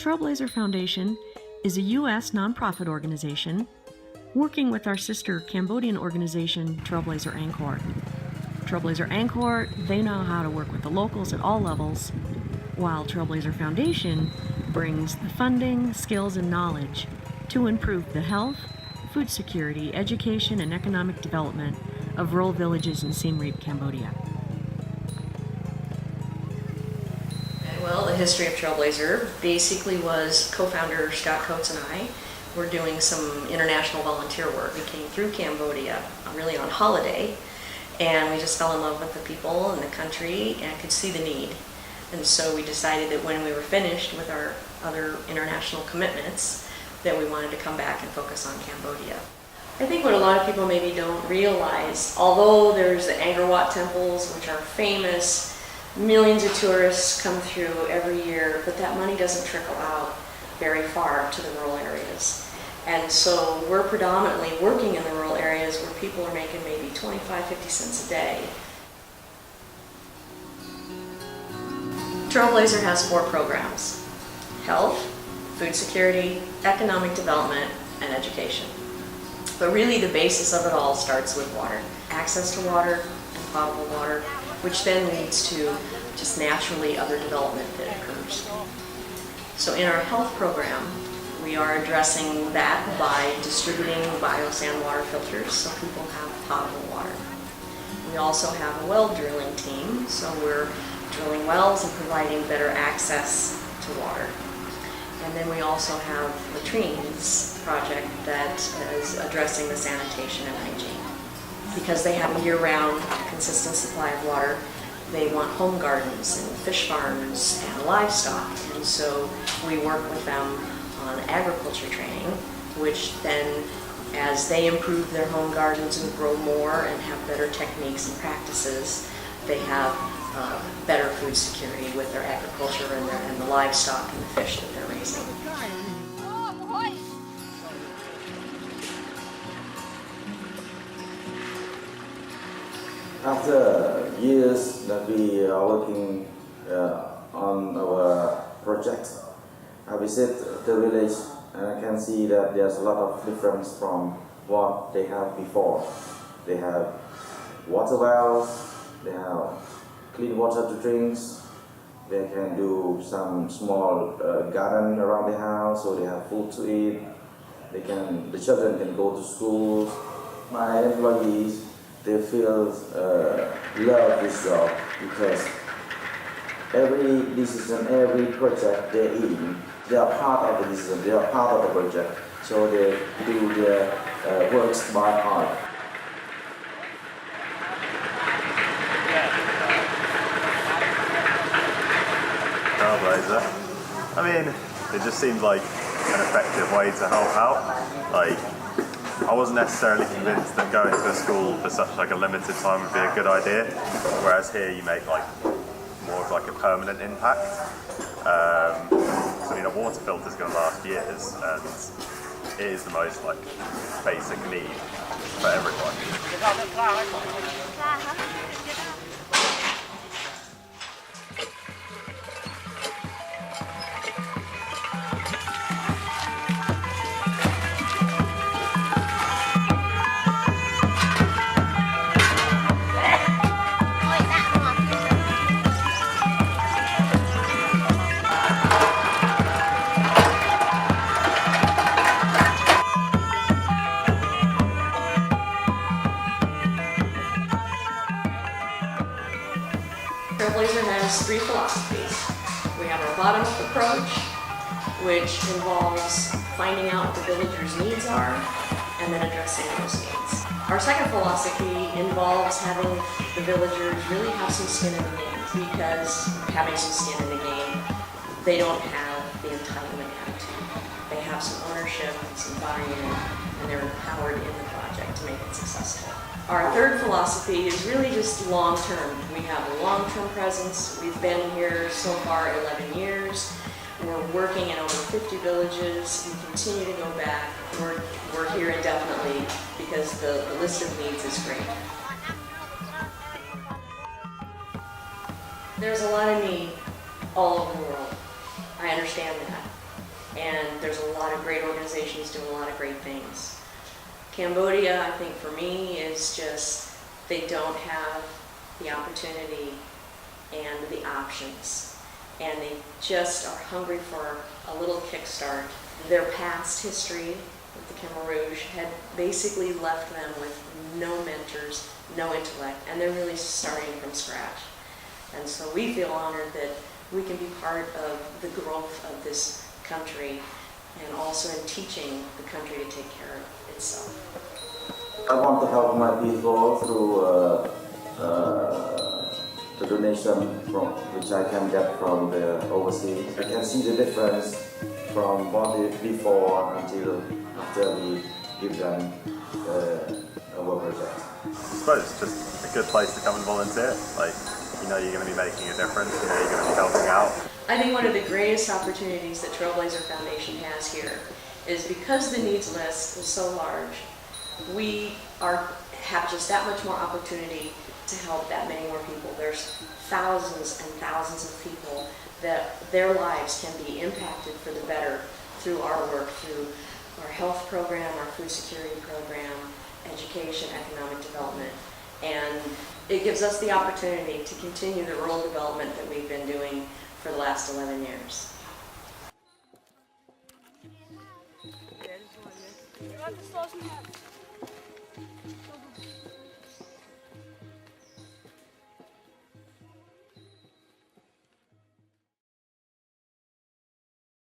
Trailblazer Foundation is a U.S. nonprofit organization working with our sister Cambodian organization, Trailblazer Angkor. Trailblazer Angkor, they know how to work with the locals at all levels, while Trailblazer Foundation brings the funding, skills, and knowledge to improve the health, food security, education, and economic development of rural villages in Siem Reap, Cambodia. Well, the history of Trailblazer basically was co-founder Scott Coates and I were doing some international volunteer work. We came through Cambodia really on holiday, and we just fell in love with the people and the country and could see the need. And so we decided that when we were finished with our other international commitments, that we wanted to come back and focus on Cambodia. I think what a lot of people maybe don't realize, although there's the Angkor Wat temples, which are famous, millions of tourists come through every year, but that money doesn't trickle out very far to the rural areas. And so we're predominantly working in the rural areas where people are making maybe 25, 50 cents a day. Trailblazer has 4 programs: health, food security, economic development, and education. But really the basis of it all starts with water. Access to water and potable water, which then leads to just naturally other development that occurs. So in our health program, we are addressing that by distributing biosand water filters so people have potable water. We also have a well drilling team, so we're drilling wells and providing better access to water. And then we also have latrines project that is addressing the sanitation and hygiene. Because they have a year-round consistent supply of water, they want home gardens and fish farms and livestock. And so we work with them on agriculture training, which then, as they improve their home gardens and grow more and have better techniques and practices, they have better food security with their agriculture and the livestock and the fish that they're raising. After years that we are working on our project, I visit the village and I can see that there's a lot of difference from what they had before. They have water wells, they have clean water to drink, they can do some small garden around the house, so they have food to eat. The children can go to school. My employees, they feel love this job because every decision, every project they're in, they are part of the decision, they are part of the project, so they do their works by heart. Trailblazer, I mean, it just seemed like an effective way to help out. Like, I wasn't necessarily convinced that going to a school for such like a limited time would be a good idea, whereas here you make like more of like a permanent impact. So I mean, a water filter is going to last years, and it is the most like basic need for everyone. Trailblazer has 3 philosophies. We have our bottom-up approach, which involves finding out what the villagers' needs are and then addressing those needs. Our second philosophy involves having the villagers really have some skin in the game, because having some skin in the game, they don't have the entitlement attitude. They have some ownership and some buy-in, and they're empowered in the project to make it successful. Our third philosophy is really just long-term. We have a long-term presence. We've been here so far 11 years. We're working in over 50 villages. We continue to go back. We're here indefinitely because the list of needs is great. There's a lot of need all over the world. I understand that. and there's a lot of great organizations doing a lot of great things. Cambodia, I think for me, is just, they don't have the opportunity and the options, and they just are hungry for a little kickstart. Their past history with the Khmer Rouge had basically left them with no mentors, no intellect, and they're really starting from scratch. And so we feel honored that we can be part of the growth of this country and also in teaching the country to take care of itself. I want to help my people through the donation which I can get from the overseas. I can see the difference from what before until after we give them our project. I suppose it's just a good place to come and volunteer. Like, you know you're going to be making a difference, you know you're going to be helping out. I think one of the greatest opportunities that Trailblazer Foundation has here is because the needs list is so large, we have just that much more opportunity to help that many more people. There's thousands and thousands of people that their lives can be impacted for the better through our work, through our health program, our food security program, education, economic development. And it gives us the opportunity to continue the rural development that we've been doing for the last 11 years. You want the sauce in that?